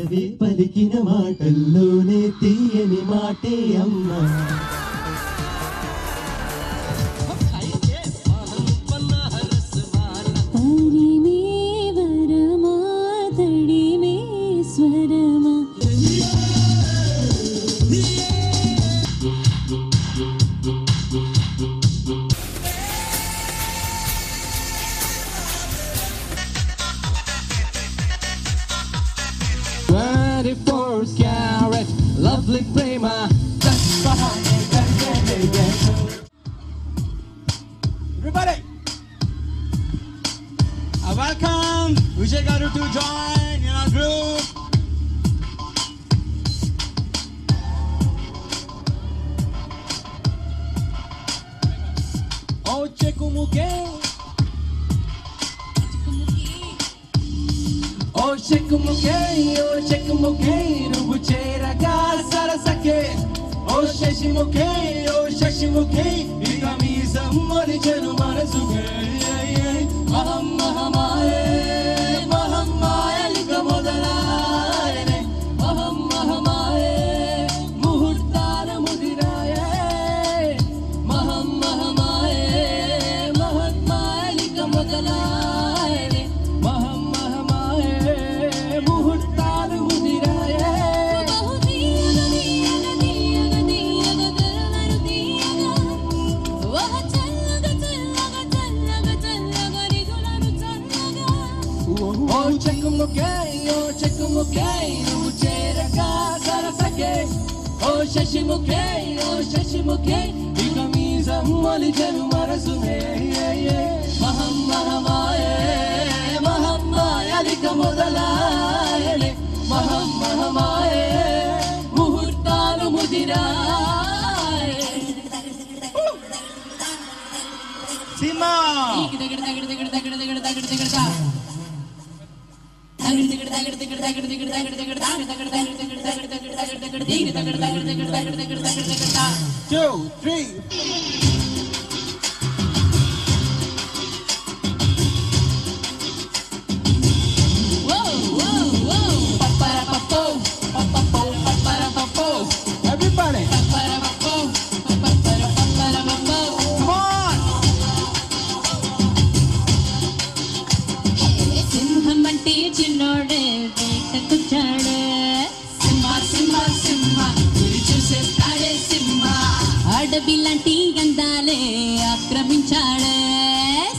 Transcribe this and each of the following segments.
పెదవి పలికిన మాటల్లోనే తీయని మాటే అమ్మా. Lovely prema, that's behind everybody. Welcome Vijay Garu to join in our group. Oh Chekumuke, oh Chekumuke, oh Chekumuke, Rubu Cheraga Sarasake. Oh Shashimuke, oh Shashimuke, Ikamisa Monichelu Manasuke. Maham Mahamaye, Mahamaya Likamodalaye, Maham Mahamaye, Muhurtana Mudiraye, Maham Mahamaye, Mahamaya Likamodalaye, Maham Mahamaye, Muhurtana Mudiraye. Oh Chekumuke, oh Chekumuke, Rubu Cheraga Sarasake. Oh Shashimuke, oh Shashimuke, Ikamisa Monichelu Manasuke. Maham Mahamaye, Mahamaya Likamodalaye, Maham Mahamaye, Muhurtanu Mudiraye. Sima! Two, three. Whoa, whoa, whoa. Pa-pa-ra-pa-po, pa-pa-po, pa-pa-ra-pa-po. Everybody. Pa-pa-ra-pa-po, pa-pa-ra-pa-pa-ra-pa-po. Come on. సింహమంటే చిన్నోడే వేటకొచ్చాడే. సింహ సింహ సింహ గురి చూసేస్తాడే సింహ. అడవి లాంటి అందాలే ఆక్రమించాడే.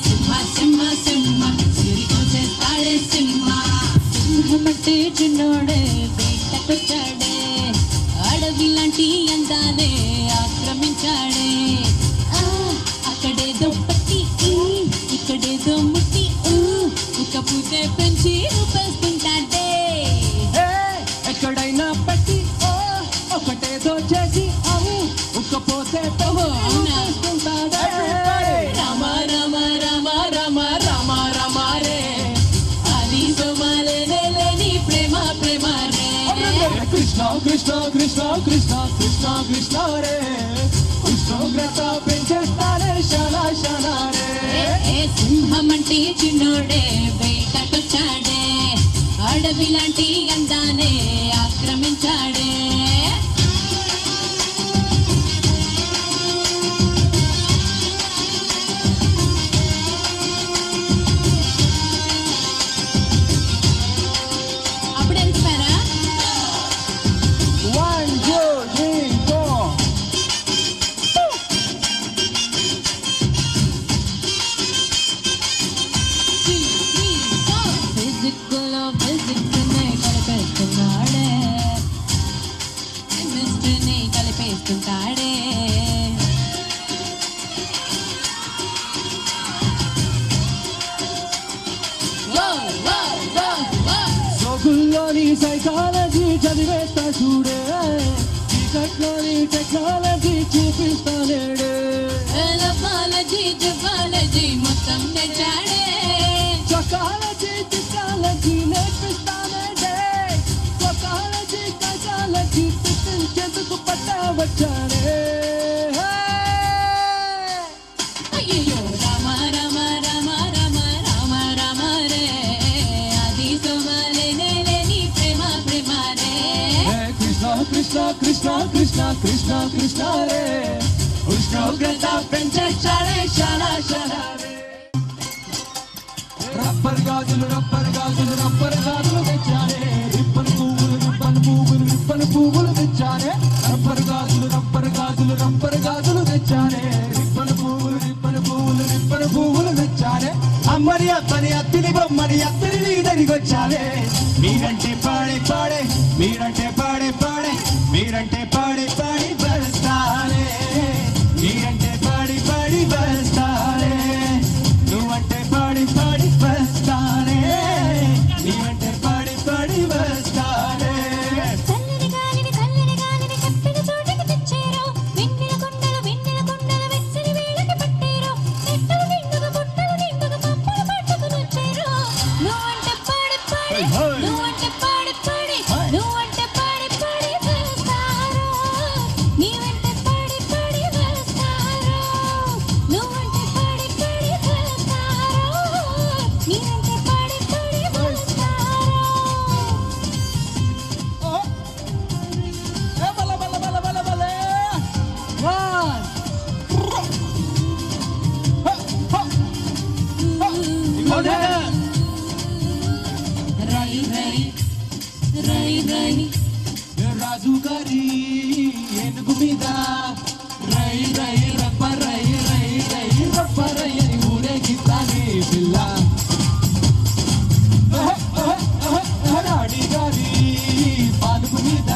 సింహ సింహ సింహ గురి చూసేస్తాడే సింహ. సింహమంటే చిన్నోడే వేటకొచ్చాడే. అడవి లాంటి అందాలే ఆక్రమించాడే. అక్కడేదో పట్టి ఇక్కడేదో ముట్టి ఉక్కపోతే పెంచి ఊపేస్తుంటాడే. ఎక్కడైనా పెట్టి ఒకటేదో చేసి ఉక్కపోతే ఊపేస్తుంటాడే. రామ రామ రామ రామ రామ రామ రే అది సోమాలే లేని ప్రేమ ప్రేమ రే. కృష్ణ కృష్ణ కృష్ణ కృష్ణ కృష్ణ కృష్ణ రే ఉష్ణోగ్రత పెంచేస్తారే శానా శానా రే. సింహమంటే చిన్నోడే వేటకొచ్చాడే. అడవి లాంటి అందానే ఆక్రమించాడే. అప్పుడు ఎంతపారా? 1 2 3 4. కలిపేస్తున్నాడే. కెమిస్ట్రీని కలిపేస్తుంటాడే. సోకుల్లోని సైకాలజీ చదివేస్తా చూడే. చీకట్లోని టెక్నాలజీ చూపిస్తానేడే. ఎలఫాలజీ జువాలజీ మొత్తం నేర్చాడే. చొకాలజీ టెక్నాలజీ నేర్పిస్తానేడే. చొకాలజీ టెక్నాలజీ తెప్పించేందుకు పట్టవచ్చాడే. అయ్యో రామ రామ రామ రామ రామ రామ రే అది సోమాలే లేని ప్రేమ ప్రేమ కృష్ణ కృష్ణ కృష్ణ కృష్ణ రే ఉష్ణోగ్రత పెంచాడే శానా శానా రే రబ్బర్ గాజులు రబ్బర్ గాజులు రబ్బర్ గాజులు తెచ్చాడే రిబ్బన్ పువ్వులు రిబ్బన్ పువ్వులు రిబ్బన్ పువ్వులు తెచ్చాడే రబ్బర్ గాజులు రబ్బర్ గాజులు రబ్బర్ గాజులు తెచ్చాడే రిబ్బన్ పువ్వులు రిబ్బన్ పువ్వులు రిబ్బన్ పువ్వులు తెచ్చాడే అమ్మని అబ్బని అత్తిని బొమ్మని అత్తిని నీదరిగొచ్చాడే మీరంటే పాడే పాడే మీరంటే పాడే పాడే మీరంటే పాడి పాడి బస్తానే మీరంటే పాడి పాడి బస్తానే నువ్వంటే పాడి పాడి బస్తానే నీవంటే పాడి పాడి బస్తానే చల్లని గాలిని చెప్పిన చోటికి తెచ్చారు వెన్నెల కొండలు వెచ్చని వేళకి పట్టారు నెట్టలు నిండుగా బుట్టలు నిండుగా పప్పులు పట్టుకుని వచ్చారు నువ్వంటే పాడి పాడి నువ్వంటే పాడి పాడి నువ్వంటే పాడి పాడి బస్తారు నీవంటే పాడి పాడి బస్తారు నువ్వంటే పాడి పాడి బస్తారు నీవంటే పాడి పాడి బస్తారు బల బల బల బల బల రై రై రై రై రాజు గారి ఏనుగు మీద రై రై రప్ప రై రై రై రప్ప రై అని ఊరేగిస్తానే పిల్ల రాణి గారి పానుపు మీద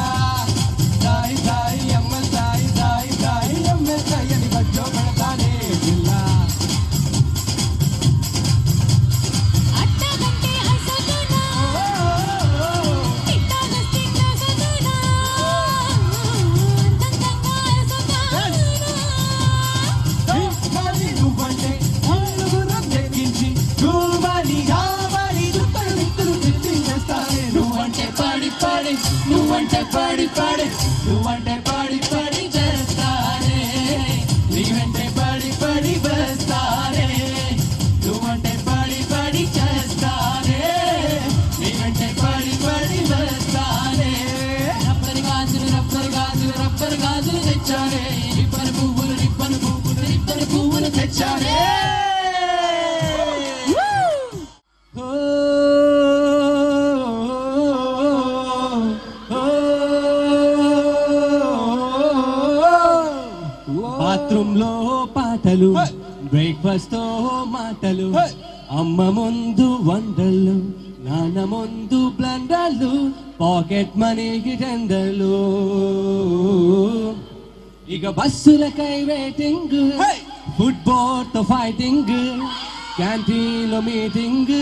సాయి సాయి అమ్మ సాయి సాయి సాయి అమ్మ సాయి అని బజ్జో పెడతానే పిల్ల అట్టగంటే అసగనా ఇట్టగస్తే కసగనా అంతంతంగా అసగనా నువ్వంటే నలుగురు తెగించి నువ్వని కావాలి దుప్పలు నిక్కులు తెచ్చేస్తానే నువ్వంటే పాడి పాడి నువ్వంటే పాడి పాడి నువ్వంటే పాడి పాడి చేస్తానే నీవంటే పాడి పాడి బస్తానే నువ్వంటే పాడి పాడి చేస్తానే నీవంటే పాడి పాడి బస్తానే రబ్బర్ గాజులు రబ్బర్ గాజులు రబ్బర్ గాజులు తెచ్చానే రిబ్బన్ పువ్వులు రిబ్బన్ పువ్వులు రిబ్బన్ పువ్వులు తెచ్చానే బాత్రూమ్ లో పాటలు బ్రేక్ఫాస్ట్ తో మాటలు అమ్మ ముందు వండర్లు నాన్న ముందు బ్లండర్లు పాకెట్ మనీకి టెండర్లు ఇక బస్సులకై వెయిటింగ్ ఫుట్బాల్ తో ఫైటింగ్ క్యాంటీన్ లో మీటింగ్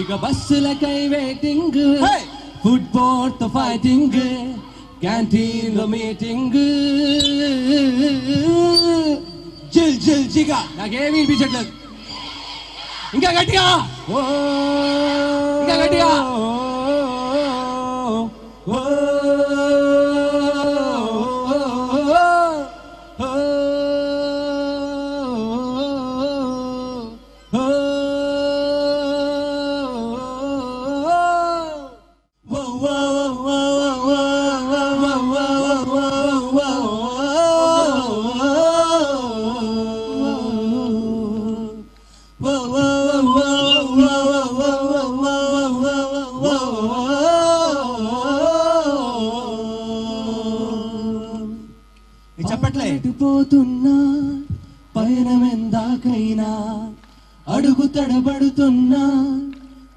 ఇక బస్సులకై వెయిటింగ్ ఫుట్బాల్ తో ఫైటింగ్ క్యాంటీన్ లో మీటింగ్ జిల్ జిల్ జిగా నాకేమీ వినిపించట్లేదు ఇంకా గట్టిగా ఇంకా గట్టిగా పోతున్నా పయనమెందాకైనా అడుగు తడబడుతున్నా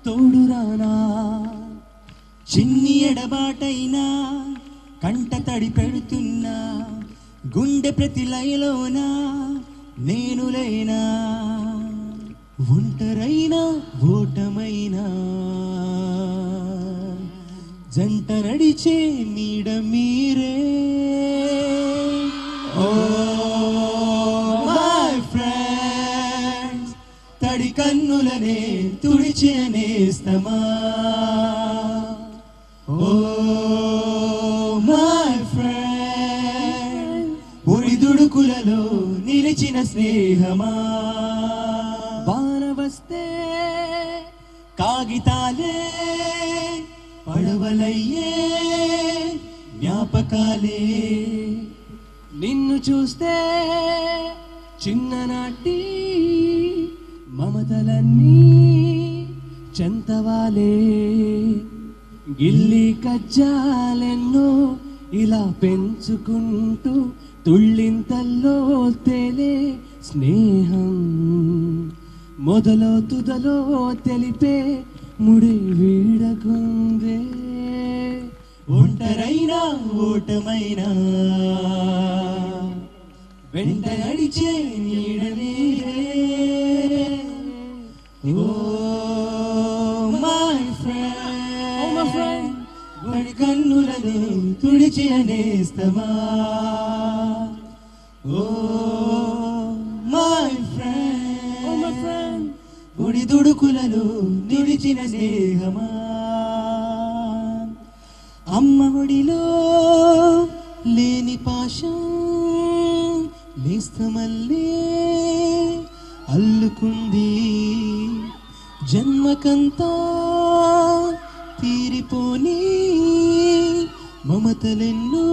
తోడురానా చిన్ని ఎడబాటైనా కంట తడి పెడుతున్నా గుండె ప్రతి లయలోనా నేను లేనా ఒంటరైనా ఓటమైనా జంట నడిచే నీడ మీరే ఓ మై ఫ్రెండ్స్ తడి కన్నులనే తుడిచిన నేస్తమా ఓ మై ఫ్రెండ్ ఒడిదుడుకులలో నిలిచిన స్నేహమా వాన వస్తే కాగితాలే పడవలయ్యే జ్ఞాపకాలే. నిన్ను చూస్తే చిన్ననాటి మమతలన్నీ చెంతవాలే. గిల్లి కజ్జాలెన్నో ఇలా పెంచుకుంటూ తుళ్ళింతల్లో తేలే స్నేహం. మొదలో తుదలో తెలిపే ముడి వీడకుందే. ఒంటరైనా ఓటమైనా వెంట నడిచే నీడ నీడే. ఓ మై ఫ్రెండ్, వడి కన్నులను తుడిచి అనేస్తమా. ఓ మై ఫ్రెండ్, ఉడి దుడుకులను నిడిచిన స్నేహమా. అమ్మ ఒడిలో లేని పాశం నేస్తమల్లే అల్లుకుంది. జన్మకంతా తీరిపోని మమతలెన్నో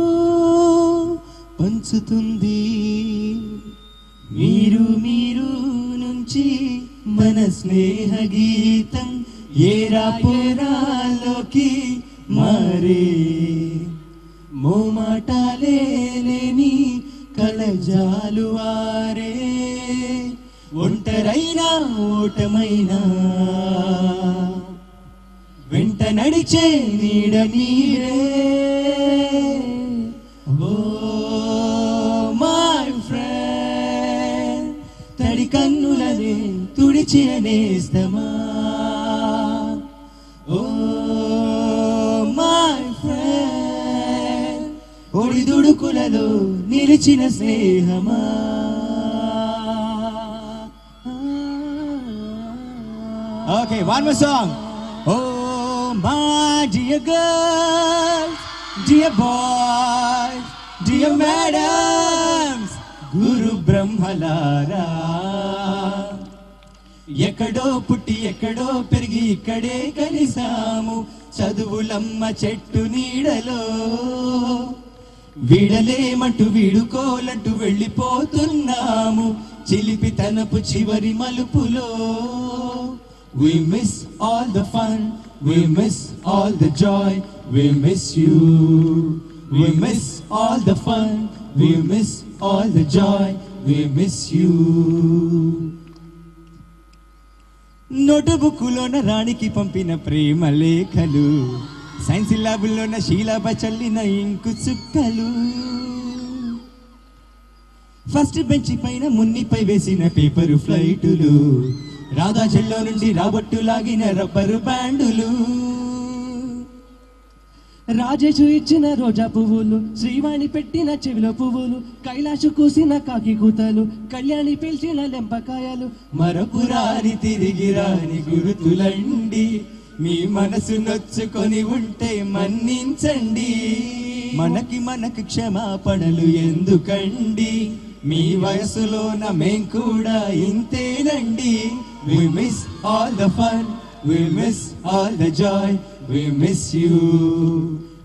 పంచుతుంది. మీరు మీరు నుంచి మన స్నేహ గీతం ఏరా పోరాల్లోకి మారే. మోమాటాలే లేని కలజాలు వారే. ఒంటరైనా ఓటమైనా వెంట నడిచే నీడ నీరే. ఓ మై ఫ్రెండ్, తడి కన్నులనే తుడిచి అనేస్తమా. ఓ మై ఫ్రెండ్, ఒడి దుడుకులలో నిలిచిన స్నేహమా. Okay, one more song. Oh my dear girls, dear boys, dear madams, Guru Brahmalara. ఎక్కడో పుట్టి ఎక్కడో పెరిగి ఇక్కడే కలిసాము చదువులమ్మ చెట్టు నీడలో. వీడలేమంటూ వీడుకోలంటూ వెళ్ళిపోతున్నాము చిలిపి తనపు చివరి మలుపులో. We miss all the fun, we miss all the joy, we miss you. We miss all the fun, we miss all the joy, we miss you. నోటుబుక్కులోన రాణికి పంపిన ప్రేమ లేఖలు, సైన్స్ ల్యాబుల్లోన శీలాబ చల్లిన ఇంకు చుక్కలు, ఫస్ట్ బెంచ్ పైన మున్నిపై వేసిన పేపరు ఫ్లైటులు, రాధా చెల్లో నుండి రాబట్టు లాగిన rubber బ్యాండులు, Rajesh ఇచ్చిన రోజా పువ్వులు, శ్రీవాణి పెట్టిన చెవిలో పువ్వులు, కైలాసు కూసిన కాకి కూతలు, కళ్యాణి పిలిచిన లెంపకాయలు, మరపురాని తిరిగి రాని గురుతులండి, మీ మనసు నొచ్చుకొని ఉంటే మన్నించండి, మనకి క్షమాపణలు ఎందుకండి, మీ వయసులోన మేం కూడా ఇంతేనండి. We miss all the fun, we miss all the joy, we miss you.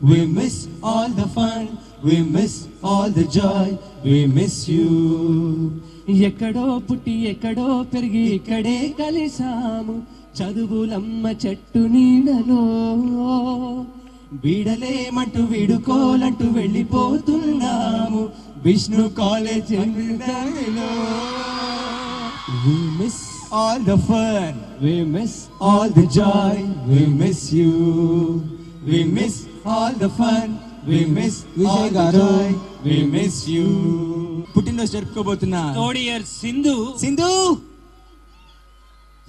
We miss all the fun, we miss all the joy, we miss you. ఎక్కడో పుట్టి ఎక్కడో పెరిగి ఇక్కడే కలిసాము చదువులమ్మ చెట్టు నీడలో. వీడలేమంటూ వీడుకోలంటూ వెళ్ళిపోతున్నాము విష్ణు కాలేజ్ లో. We miss all the fun, we miss all the joy, we miss you. We miss all the fun, we miss all the joy, we miss you. పుట్టినరోజు జరుపుకోబోతున్నా తోడియర్ సింధు సింధు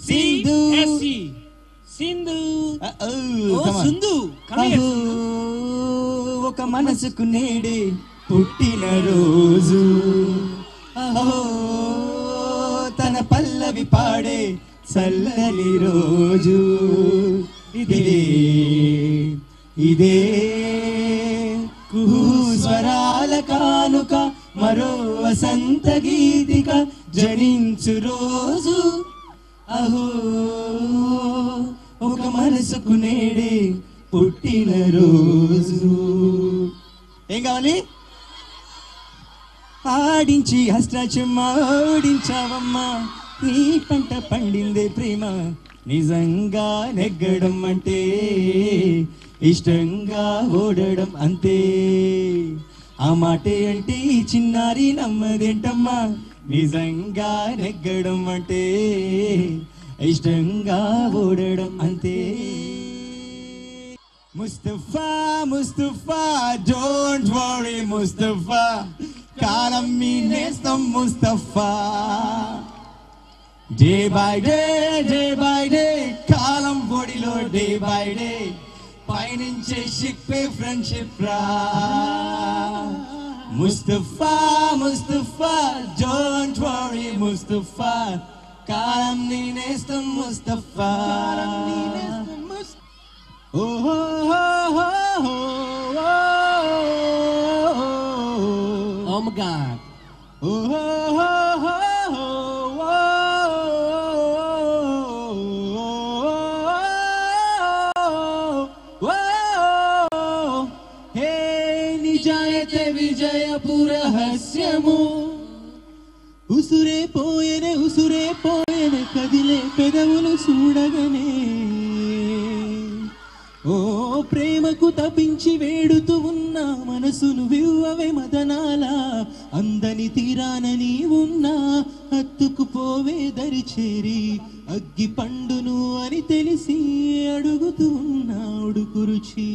సింధు సింధు సింధు ఒక మనసుకు నేడే పుట్టినరోజు, అహో తన పల్లవి పాడే చల్లని రోజు, ఇదే కుహు స్వరాల కానుక మరో వసంత గీతిక జనించు రోజు, అహో ఒక మనసుకు నేడే పుట్టిన రోజు. ఏం కావాలి? ఆడించి అష్టాచమ్మ ఓడించావమ్మా, నీ పంట పండిందే ప్రేమ, నిజంగా నెగ్గడం అంటే ఇష్టంగా ఓడడం అంతే. ఆ మాటే అంటే ఈ చిన్నారి నమ్మదేంటమ్మా, నిజంగా నెగ్గడం అంటే ఇష్టంగా ఓడడం అంతే. ముస్తఫా ముస్తఫా డోంట్ వరీ ముస్తఫా, కాలం మీ నేస్తం ముస్తఫా. డే బై డే కాలం బొడిలో డే బై డే, పయనించే షిప్పే ఫ్రెండ్షిప్ రా. ముస్తఫా ముస్తఫా డోంట్ వరీ ముస్తఫా, కాలం నీ నేస్తం ముస్తఫా. ఓహో Oh my God. హే నిజాయితే విజయపు రహస్యము, ఉసురే పోయేనే కదిలే పెదవులు చూడగనే. ఓ ప్రేమకు తపించి వేడుతూ ఉన్న మనసును వివ్వవే మదనాల, అందని తీరానని ఉన్నా హత్తుకుపోవే దరి చేరి, అగ్గి పండును అని తెలిసి అడుగుతూ ఉన్నా ఉడుకు రుచి.